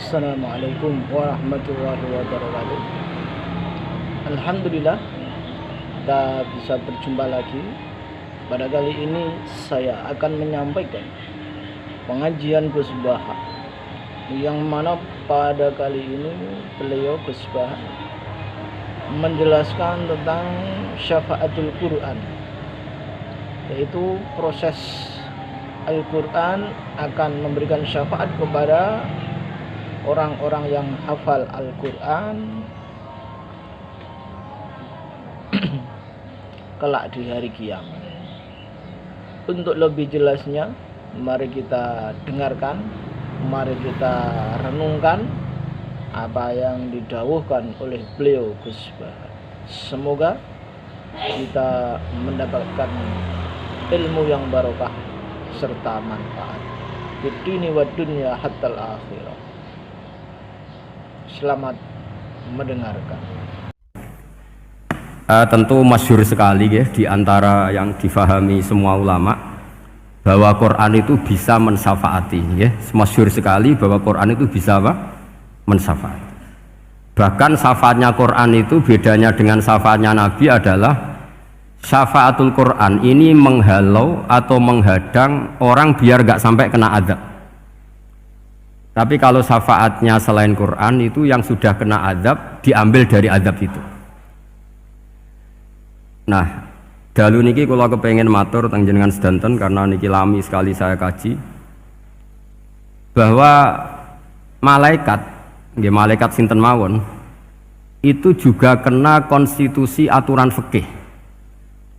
Assalamualaikum warahmatullahi wabarakatuh. Alhamdulillah kita bisa berjumpa lagi. Pada kali ini saya akan menyampaikan pengajian Gus Baha, yang mana pada kali ini beliau Gus Baha menjelaskan tentang syafaatul Quran, yaitu proses Al-Quran akan memberikan syafaat kepada orang-orang yang hafal Al-Quran kelak di hari kiamat. Untuk lebih jelasnya, mari kita dengarkan, mari kita renungkan apa yang didawuhkan oleh beliau Gus Baha. Semoga kita mendapatkan ilmu yang barokah serta manfaat di dunia wa dunya hatta al-akhirah. Selamat mendengarkan. Tentu masyhur sekali ya, di antara yang difahami semua ulama bahwa Quran itu bisa mensyafaati ya. Masyhur sekali bahwa Quran itu bisa apa? Mensyafaati. Bahkan syafaatnya Quran itu bedanya dengan syafaatnya Nabi adalah syafaatul Quran ini menghalau atau menghadang orang biar gak sampai kena azab. Tapi kalau syafaatnya selain Quran itu yang sudah kena azab diambil dari azab itu. Nah, dalu niki kalau kepengen matur teng jenengan sedanten karena niki lami sekali saya kaji bahwa malaikat, nggih malaikat sinten mawon itu juga kena konstitusi aturan fikih.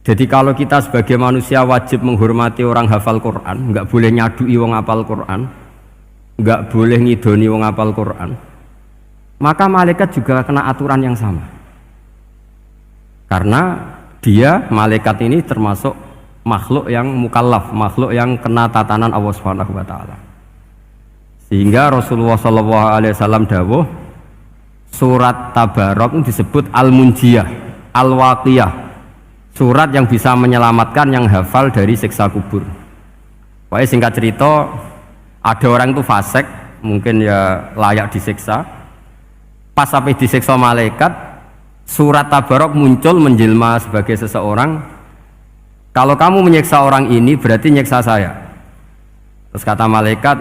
Jadi kalau kita sebagai manusia wajib menghormati orang hafal Quran, nggak boleh nyadui wong hafal Quran, nggak boleh ngidoni wong hafal Quran, maka malaikat juga kena aturan yang sama. Karena dia, malaikat ini termasuk makhluk yang mukallaf, makhluk yang kena tatanan Allah Subhanahu wa taala. Sehingga Rasulullah SAW dawuh, surat Tabarok disebut Al-Munjiyah, Al-Waqiyah, surat yang bisa menyelamatkan yang hafal dari siksa kubur. Pokoknya singkat cerita, ada orang itu fasik, mungkin ya layak disiksa. Pas sampai disiksa malaikat, surat Tabarok muncul menjelma sebagai seseorang. Kalau kamu menyiksa orang ini berarti nyiksa saya. Terus kata malaikat,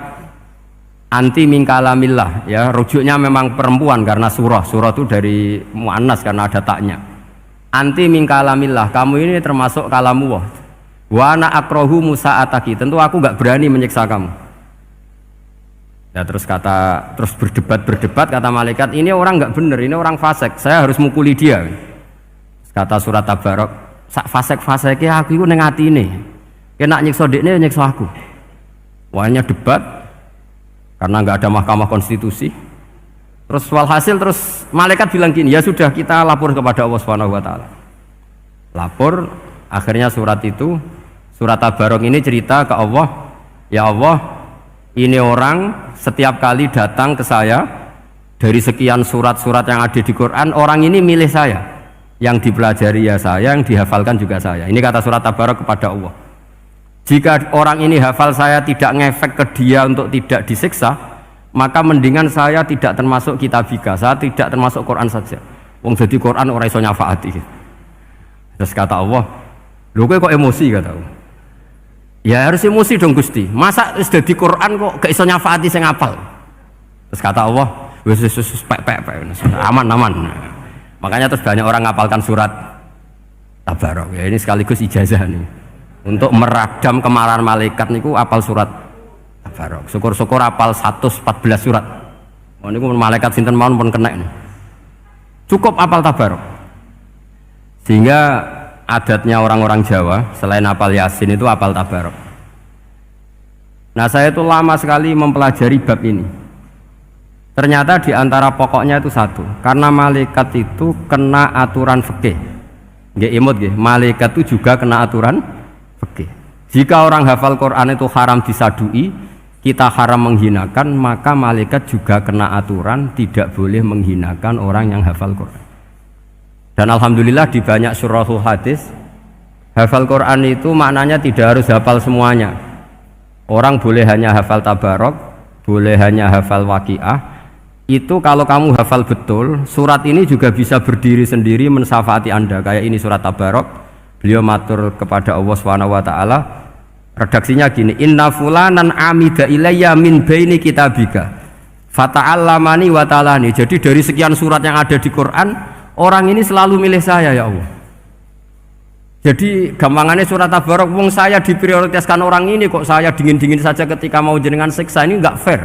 anti min kalamillah, ya rujuknya memang perempuan karena surah itu dari muannas karena ada taknya. Anti min kalamillah, kamu ini termasuk kalamu wah. Wa ana akrahu musa'ataki, tentu aku nggak berani menyiksa kamu. Ya terus berdebat kata malaikat, ini orang nggak bener, ini orang fasik, saya harus mukuli dia. Kata surat Tabarok, sak fasik-fasiknya aku itu ning atine. Kena nyiksa dekne nyiksa aku. Wahnya debat karena nggak ada mahkamah konstitusi. Terus walhasil terus malaikat bilang gini, ya sudah kita lapor kepada Allah Subhanahu wa taala. Lapor, akhirnya surat Tabarok ini cerita ke Allah, ya Allah, ini orang setiap kali datang ke saya dari sekian surat-surat yang ada di Quran, orang ini milih saya. Yang dipelajari ya saya, yang dihafalkan juga saya. Ini kata surat Tabarok kepada Allah. Jika orang ini hafal saya tidak ngefek ke dia untuk tidak disiksa, maka mendingan saya tidak termasuk kitabika, saya tidak termasuk Quran saja. Wong jadi Quran ora iso nyafaati. Terus kata Allah, lho kowe kok emosi kata Allah. Ya harus emosi dong Gusti. Masa wis dadi Quran kok gak iso nyafaati sing apal. Terus kata Allah, wis pek aman. Makanya terus banyak orang ngapalkan surat Tabarok. Ya ini sekaligus ijazah nih. Untuk meradam kemarahan malaikat niku apal surat Tabarok. Syukur-syukur apal 114 surat. Oh niku malaikat sinten mawon pun kena ini. Cukup apal Tabarok. Sehingga adatnya orang-orang Jawa selain apal Yasin itu apal Tabarok. Nah saya itu lama sekali mempelajari bab ini. Ternyata di antara pokoknya itu satu, karena malaikat itu kena aturan fikih. Nggih imut nggih, malaikat itu juga kena aturan fikih. Jika orang hafal Quran itu haram disadui, kita haram menghinakan, maka malaikat juga kena aturan tidak boleh menghinakan orang yang hafal Quran. Dan alhamdulillah di banyak surahul hadis hafal Quran itu maknanya tidak harus hafal semuanya. Orang boleh hanya hafal Tabarok, boleh hanya hafal Waqiah, itu kalau kamu hafal betul, surat ini juga bisa berdiri sendiri mensyafaati Anda. Kayak ini surat Tabarok, beliau matur kepada Allah Subhanahu wa taala, redaksinya gini, inna fulanan amida ilayya min baini kitabika fata'allamani wa ta'alani. Jadi dari sekian surat yang ada di Quran, orang ini selalu milih saya ya Allah. Jadi gampangannya surat Tabarok, wong saya diprioritaskan orang ini, kok saya dingin-dingin saja ketika mau jenengan siksa, ini enggak fair.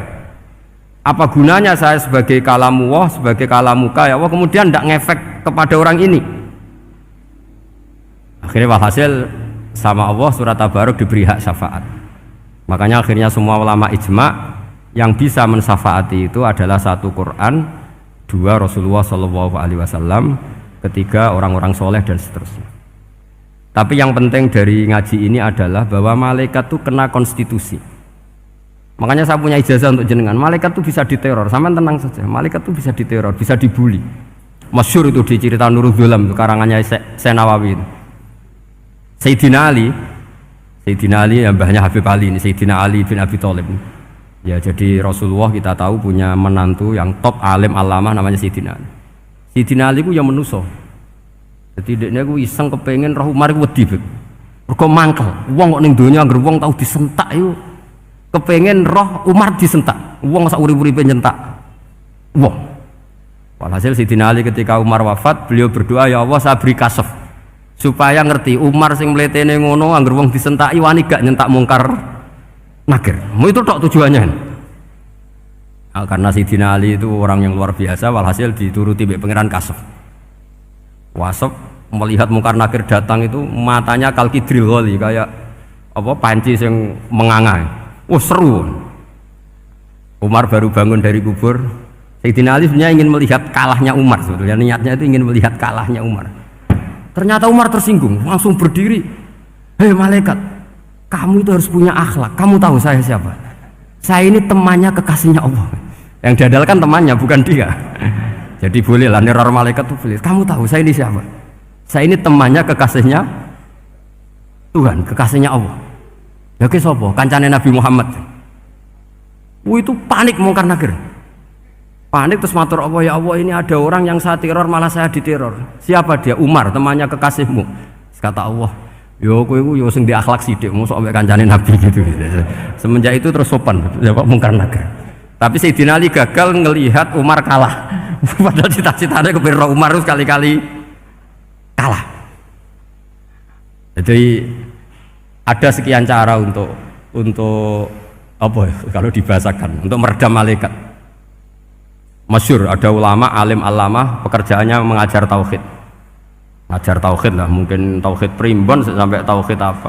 Apa gunanya saya sebagai kalamullah, sebagai kalamuka ya Allah, kemudian tidak ngefek kepada orang ini. Akhirnya walhasil sama Allah surat Tabarok diberi hak syafaat. Makanya akhirnya semua ulama ijma yang bisa mensyafaati itu adalah satu Quran, dua Rasulullah SAW, ketiga orang-orang soleh dan seterusnya. Tapi yang penting dari ngaji ini adalah bahwa malaikat itu kena konstitusi. Makanya saya punya ijazah untuk jenengan. Malaikat itu bisa diteror, sampean tenang saja. Malaikat itu bisa diteror, bisa dibully. Masyhur itu di cerita Nurul Dhulam, karangannya Senawawi. Sayyidina Ali yang mbahnya Habib Ali ini, Sayyidina Ali bin Abi Thalib. Ya, jadi Rasulullah kita tahu punya menantu yang top alim alamah namanya Sayyidina Ali. Sayyidina Ali ku yang menuso. Jadi dia ku iseng kepengen roh Umar ku wedi. Mergo mangkel. Wong kok ning donya anggere wong tau disentak iku kepengen roh Umar disentak. Wong sak urip-uripe nyentak wong. Walhasil Sayyidina Ali ketika Umar wafat, beliau berdoa, ya Allah saya beri kasaf supaya ngerti Umar sing mletene ngono anggere wong disentaki wani gak nyentak mungkar nakir. Mau itu tok tujuannya. Nah, karena Sayyidina Ali itu orang yang luar biasa, walhasil dituruti mbek pangeran kasaf. Wasaf melihat mungkar nakir datang itu matanya kalkidril wali, kayak apa panci yang mengangai. Oh seru. Umar baru bangun dari kubur. Sayyidina Ali sebenarnya ingin melihat kalahnya Umar, sebetulnya niatnya itu ingin melihat kalahnya Umar. Ternyata Umar tersinggung, langsung berdiri. Hei malaikat, kamu itu harus punya akhlak. Kamu tahu saya siapa? Saya ini temannya kekasihnya Allah. Yang diandalkan temannya, bukan dia. Jadi bolehlah neror malaikat itu boleh. Kamu tahu saya ini siapa? Saya ini temannya kekasihnya Tuhan, kekasihnya Allah. Ya ke sapa? Kancane Nabi Muhammad. Itu panik mungkar nakir. Panik terus matur Allah, ya Allah ini ada orang yang saya teror malah saya diteror. Siapa dia? Umar, temannya kekasihmu. Kata Allah, yo kowe iku yo sing di akhlak sithik, mosok ambek kancane Nabi gitu. Semenjak itu terus sopan jawab mungkar nakir. Tapi Sayyidina Ali gagal ngelihat Umar kalah. Padahal cita-citanya kepira Umar itu sekali-kali kalah. Jadi ada sekian cara untuk apa ya, kalau dibahasakan untuk meredam malaikat. Masyhur ada ulama alim alamah pekerjaannya mengajar tauhid. Ngajar tauhid lah, mungkin tauhid primbon sampai tauhid apa.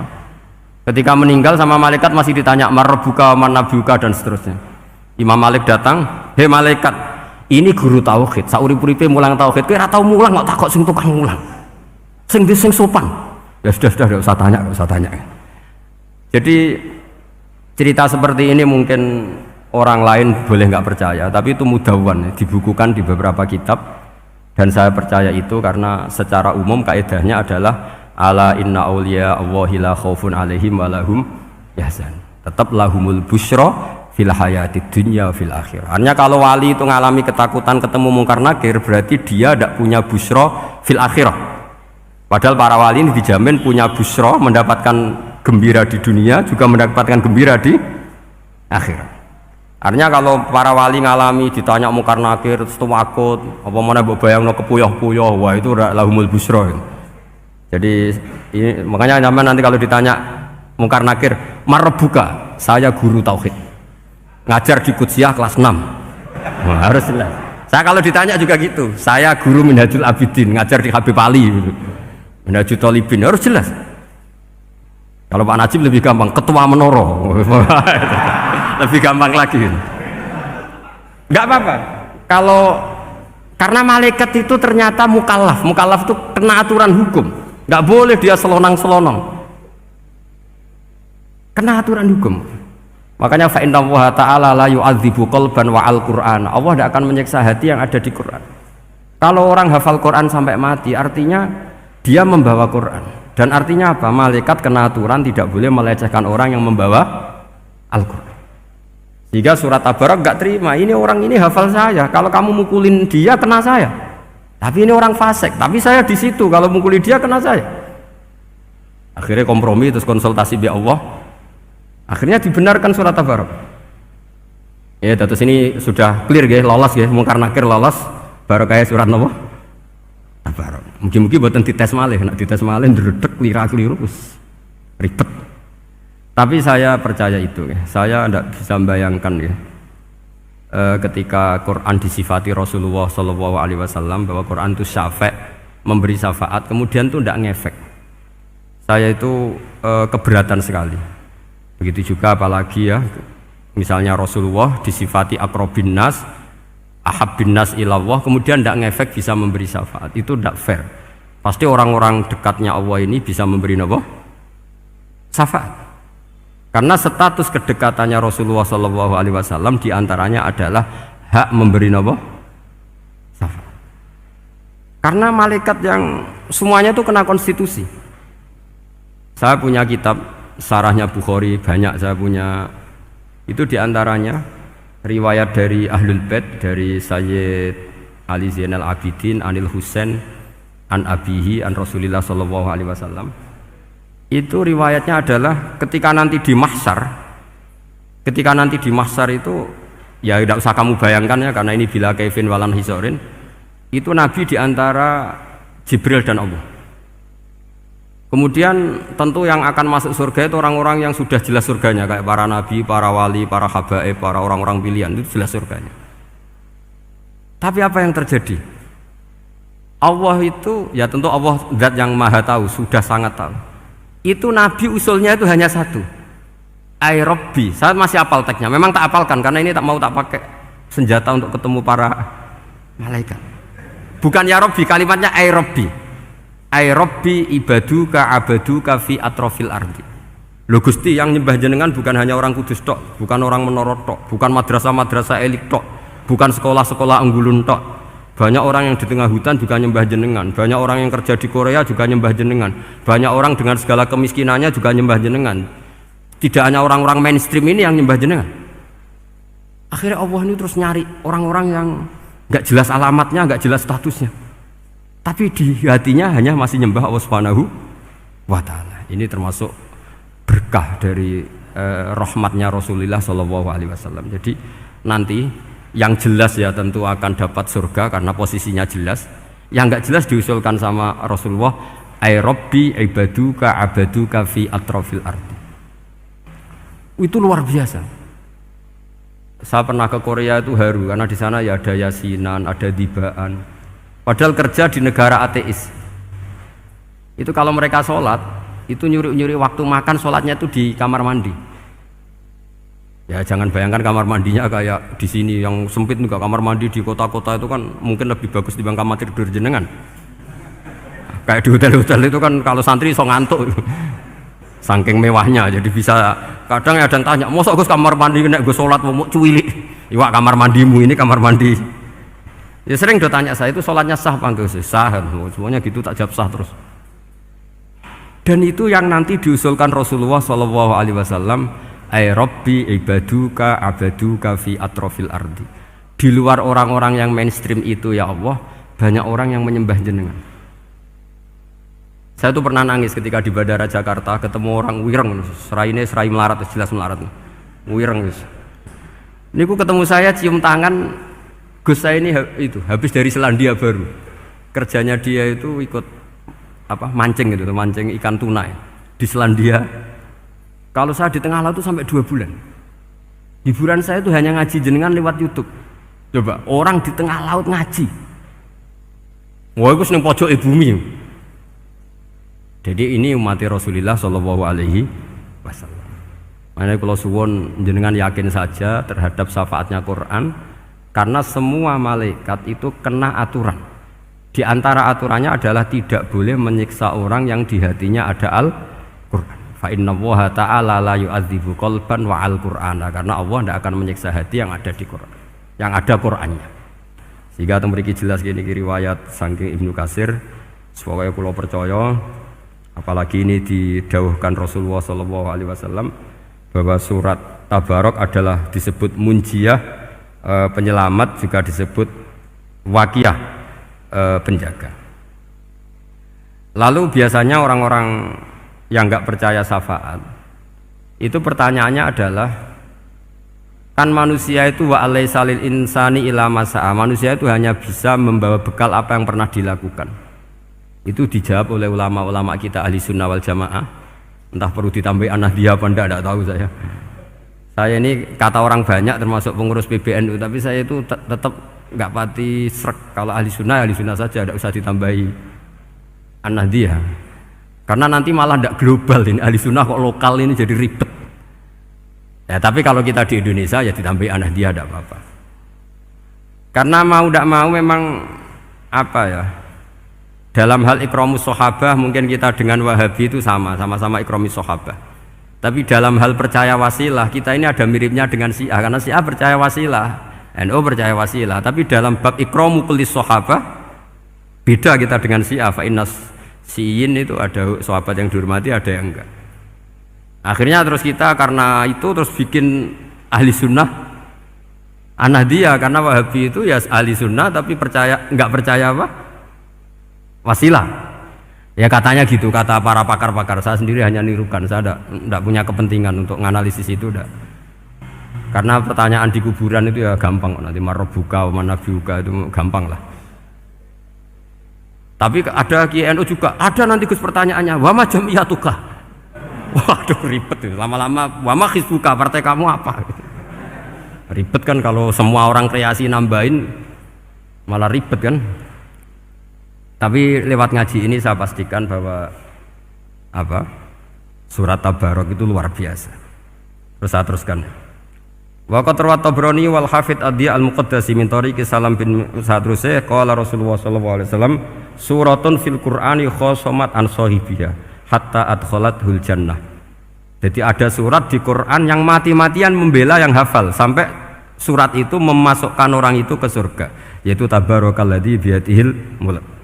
Ketika meninggal sama malaikat masih ditanya marbuka manabuka dan seterusnya. Imam Malik datang, "Hei malaikat, ini guru tauhid, saurip-uripe mulang tauhid, kowe ora tau mulang kok takok sing tukang mulang. Sing sopan." Ya sudah enggak usah tanya. Jadi cerita seperti ini mungkin orang lain boleh nggak percaya, tapi itu mudawwan, dibukukan di beberapa kitab, dan saya percaya itu karena secara umum kaidahnya adalah ala inna auliya Allahi la khaufun alaihim wa lahum yahzan. Tetap lahumul busyra fil hayatid dunya fil akhirah. Artinya kalau wali itu ngalami ketakutan ketemu mungkar nakir, berarti dia tidak punya busyra fil akhirah. Padahal para wali ini dijamin punya busyra, mendapatkan gembira di dunia, juga mendapatkan gembira di akhirat. Artinya kalau para wali ngalami ditanya mungkar nakir terus takut, apa mana mbok bayangno kepuyah-puyah, wah itu lahumul busyra. Jadi ini, makanya nyaman nanti kalau ditanya mungkar nakir, marbuka, saya guru tauhid. Ngajar di Qudsiyah kelas 6. Wah, harus jelas. Saya kalau ditanya juga gitu, saya guru Minhajul Abidin, ngajar di Habib Ali gitu. Minhajul Thalibin, harus jelas. Kalau Pak Najib lebih gampang, ketua menoro. Lebih gampang lagi. Enggak apa-apa. Kalau karena malaikat itu ternyata mukallaf. Mukallaf itu kena aturan hukum. Enggak boleh dia selonang-selonong. Kena aturan hukum. Makanya fa inna Allah ta'ala la yu'adzibu qalban wa al-Qur'an. Allah tidak akan menyiksa hati yang ada di Quran. Kalau orang hafal Quran sampai mati, artinya dia membawa Quran. Dan artinya apa? Malaikat kena aturan tidak boleh melecehkan orang yang membawa Al-Quran. Sehingga surat Tabarak nggak terima, ini orang ini hafal saya, kalau kamu mukulin dia kena saya. Tapi ini orang fasik, tapi saya di situ, kalau mukuli dia kena saya. Akhirnya kompromi terus konsultasi bi Allah. Akhirnya dibenarkan surat Tabarak. Ya, terus ini sudah clear ya, lolos ya, mungkar nakir lolos, baru kayak surat napa? Tabarak. Mungkin-mungkin buatan dites malih, nak dites malih ndredeg klira-kliru ribet. Tapi saya percaya itu ya. Saya tidak bisa membayangkan ya, ketika Quran disifati Rasulullah SAW bahwa Quran itu syafa', memberi syafaat, kemudian itu tidak ngefek. Saya itu keberatan sekali. Begitu juga apalagi ya, misalnya Rasulullah disifati akrobin nas, ahabbin nas ilallah, kemudian tidak ngefek bisa memberi syafaat. Itu tidak fair. Pasti orang-orang dekatnya Allah ini bisa memberi apa? Syafaat. Karena status kedekatannya Rasulullah SAW diantaranya adalah hak memberi apa? Syafaat. Karena malaikat yang semuanya itu kena konstitusi. Saya punya kitab Syarahnya Bukhari banyak, saya punya itu diantaranya riwayat dari Ahlul Bait, dari Sayyid Ali Zainal Abidin Anil Husain an abihi an Rasulillah SAW. Itu riwayatnya adalah ketika nanti di mahsyar itu ya tidak usah kamu bayangkan ya, karena ini bila kaifin walan hisorin, itu Nabi diantara Jibril dan Allah. Kemudian tentu yang akan masuk surga itu orang-orang yang sudah jelas surganya, kayak para nabi, para wali, para habaib, para orang-orang pilihan, itu jelas surganya. Tapi apa yang terjadi? Allah itu ya tentu Allah zat yang maha tahu, sudah sangat tahu. Itu Nabi usulnya itu hanya satu, ay Rabbi. Saya masih hafal teksnya, memang tak hafalkan karena ini tak mau tak pakai senjata untuk ketemu para malaikat. Bukan ya Rabbi, kalimatnya ay Rabbi. Ay Rabbi ibaduka abaduka fi atrofil ardi. Loh Gusti, yang nyembah jenengan bukan hanya orang kudus tok, bukan orang menoro tok, bukan madrasah-madrasah elit tok, bukan sekolah-sekolah anggulun tok. Banyak orang yang di tengah hutan juga nyembah jenengan, banyak orang yang kerja di Korea juga nyembah jenengan, banyak orang dengan segala kemiskinannya juga nyembah jenengan. Tidak hanya orang-orang mainstream ini yang nyembah jenengan. Akhirnya Allah ini terus nyari orang-orang yang gak jelas alamatnya, gak jelas statusnya, tapi di hatinya hanya masih nyembah Allah Subhanahu wa Ta'ala. Ini termasuk berkah dari rahmatnya Rasulullah SAW. Jadi nanti yang jelas ya tentu akan dapat surga karena posisinya jelas. Yang enggak jelas diusulkan sama Rasulullah, ay Rabbi ibaduka abaduka fi atrofil ardi. Itu luar biasa. Saya pernah ke Korea itu haru karena di sana ya ada yasinan, ada dibaan. Padahal kerja di negara ateis. Itu kalau mereka sholat, itu nyuri-nyuri waktu makan, sholatnya itu di kamar mandi. Ya jangan bayangkan kamar mandinya kayak di sini yang sempit juga. Kamar mandi di kota-kota itu kan mungkin lebih bagus dibanding kamar tidur jenengan. Kayak di hotel-hotel itu kan kalau santri so ngantuk, saking mewahnya. Jadi bisa kadang ada yang tanya, mosok Gus kamar mandi nek gue sholat mau cuwilik. Iwak kamar mandimu ini kamar mandi. Ya sering do tanya saya itu sholatnya sah apa enggak? Sah, semuanya gitu tak jawab sah terus. Dan itu yang nanti diusulkan Rasulullah SAW. Ay Rabbi ibaduka abaduka fi atrofil ardi. Di luar orang-orang yang mainstream itu ya Allah, banyak orang yang menyembah jenengan. Saya tuh pernah nangis ketika di Bandara Jakarta ketemu orang wireng, serai melarat, jelas melarat, wireng. Niku ketemu saya cium tangan, Gus saya ini itu habis dari Selandia Baru. Kerjanya dia itu ikut mancing gitu, mancing ikan tuna ya, di Selandia. Kalau saya di tengah laut itu sampai 2 bulan. Hiburan saya itu hanya ngaji jenengan lewat YouTube. Coba orang di tengah laut ngaji. Wah, itu seneng pojok bumi. Jadi ini umat Rasulullah SAW. Makanya kalau suwon jenengan yakin saja terhadap syafaatnya Quran, karena semua malaikat itu kena aturan. Di antara aturannya adalah tidak boleh menyiksa orang yang di hatinya ada Al-Quran. Fa inna Allaha ta'ala la yu'adzibu qalban wa al-Qur'ana, karena Allah tidak akan menyiksa hati yang ada di Quran, yang ada Qurannya. Sehingga memiliki jelas gini riwayat saking Ibnu Katsir, supaya kula percaya, apalagi ini didhawuhkan Rasulullah SAW bahwa surat tabarok adalah disebut munjiyah, penyelamat, juga disebut wakiyah, penjaga. Lalu biasanya orang-orang yang nggak percaya syafaat itu pertanyaannya adalah, kan manusia itu wa alaisa lil insani ila masa'a, manusia itu hanya bisa membawa bekal apa yang pernah dilakukan. Itu dijawab oleh ulama-ulama kita ahli sunnah wal jamaah. Entah perlu ditambahi anahdia apa enggak tahu saya. Saya ini kata orang banyak termasuk pengurus PBNU, tapi saya itu tetap nggak pati srek. Kalau ahli sunnah saja, tidak usah ditambahi anahdia. Karena nanti malah tidak global ini, ahli sunnah kok lokal ini jadi ribet. Ya, tapi kalau kita di Indonesia ya ditambahi anahdia tidak apa-apa. Karena mau tidak mau memang apa ya, dalam hal ikramus sahabah mungkin kita dengan Wahabi itu sama-sama ikramus sahabah. Tapi dalam hal percaya wasilah kita ini ada miripnya dengan Syiah, karena Syiah percaya wasilah, NU percaya wasilah. Tapi dalam bab ikramu kulis sahabah beda kita dengan Syiah. Fa innas Syiin itu ada sahabat yang dihormati, ada yang enggak. Akhirnya terus kita karena itu terus bikin ahli sunnah Anahdiyah, karena Wahabi itu ya ahli sunnah tapi enggak percaya apa? Wasilah. Ya katanya gitu, kata para pakar-pakar. Saya sendiri hanya nirukan, saya tidak punya kepentingan untuk menganalisis itu. Karena pertanyaan di kuburan itu ya gampang, nanti marobuka, manabiuka itu gampang lah. Tapi ada KNU juga, ada nanti Gus pertanyaannya, wama jamiyatuka. Waduh ribet itu, lama-lama wama hizbuka, partai kamu apa? Ribet kan kalau semua orang kreasi nambahin, malah ribet kan. Tapi lewat ngaji ini saya pastikan bahwa surat Tabarok itu luar biasa. Terus saya teruskan. Wa qad rawat Tabrani wal Hafidz Ad-Diya al-Muqaddasi min tariqi Salam bin Sadrusih qala Rasulullah sallallahu alaihi wasallam suratun fil Qur'ani khosomat an sahibiha hatta adkhalathul jannah. Jadi ada surat di Quran yang mati-matian membela yang hafal sampai surat itu memasukkan orang itu ke surga, yaitu Tabarakalladzi biyadihil mulk.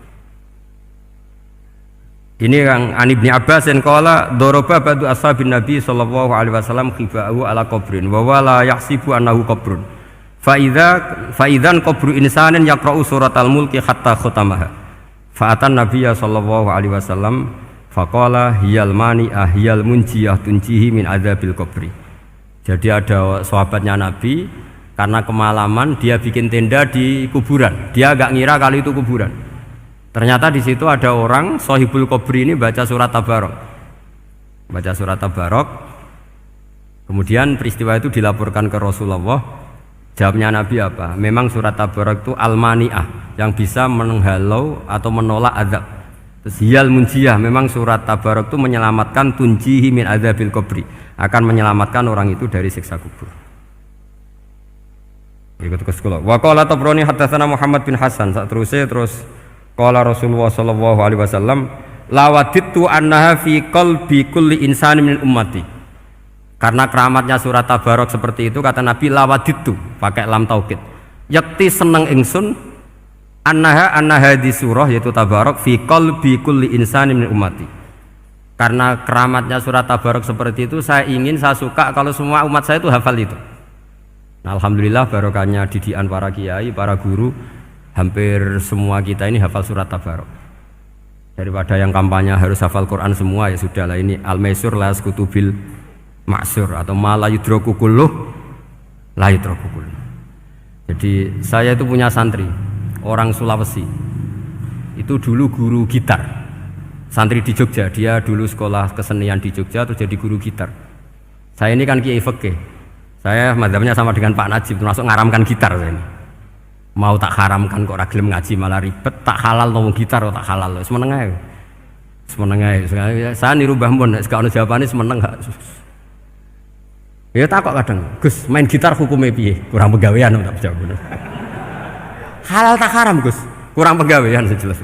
Ini yang An Ibni Abbas yang qala doroba badu ashabin Nabi sallallahu alaihi wasallam khifa'u ala qabrin wa wala yahsibu annahu qabrun fa idzan qabru insanin yaqra'u suratal mulki hatta khutamaha fa atan nabiyya sallallahu alaihi wasallam faqala hiyal mani'ah hiyal munjiyah tunjihi min adzabil qabri. Jadi ada sahabatnya Nabi karena kemalaman dia bikin tenda di kuburan, dia agak ngira kali itu kuburan. Ternyata di situ ada orang Sohibul Qabri ini baca surat Tabarok. Kemudian peristiwa itu dilaporkan ke Rasulullah. Jawabnya Nabi apa? Memang surat Tabarok itu al-mani'ah, yang bisa menghalau atau menolak azab. Terus hiyal munjiyah, memang surat Tabarok itu menyelamatkan tunjihi min adzabil qabri, akan menyelamatkan orang itu dari siksa kubur. Ikut ke sekolah. Wa qala Tabrani haddatsana Muhammad bin Hasan. Terus qala Rasulullah sallallahu alaihi wasallam lawadittu annaha fi qalbi kulli insani min ummati. Karena keramatnya surat Tabarok seperti itu, kata Nabi lawadittu pakai lam taukid. Yakti seneng ingsun annaha di surah yaitu Tabarok fi qalbi kulli insani min ummati. Karena keramatnya surat Tabarok seperti itu, saya suka kalau semua umat saya itu hafal itu. Nah, alhamdulillah barokahnya didikan para kiai, para guru, hampir semua kita ini hafal surat Tabarok. Daripada yang kampanye harus hafal Quran semua, ya sudahlah, ini al-maisur la yasqutubil ma'sur atau ma la yudraku kulluh la yudraku kulluh. Jadi saya itu punya santri orang Sulawesi. Itu dulu guru gitar. Santri di Jogja, dia dulu sekolah kesenian di Jogja terus jadi guru gitar. Saya ini kan kiai fikih. Saya madzhabnya sama dengan Pak Najib, termasuk ngaramkan gitar saya ini. Mau tak haramkan kok ora gelem ngaji malah ribet, tak halal ngomong gitar kok tak halal. Semeneng ae. Saya niru Mbah Mun, nek ono jawabane semeneng gak. Ya takok kadang, Gus, main gitar hukumnya piye? Kurang pegawaian tak jawab. Halal tak haram, Gus? Kurang pegawaian sejelas.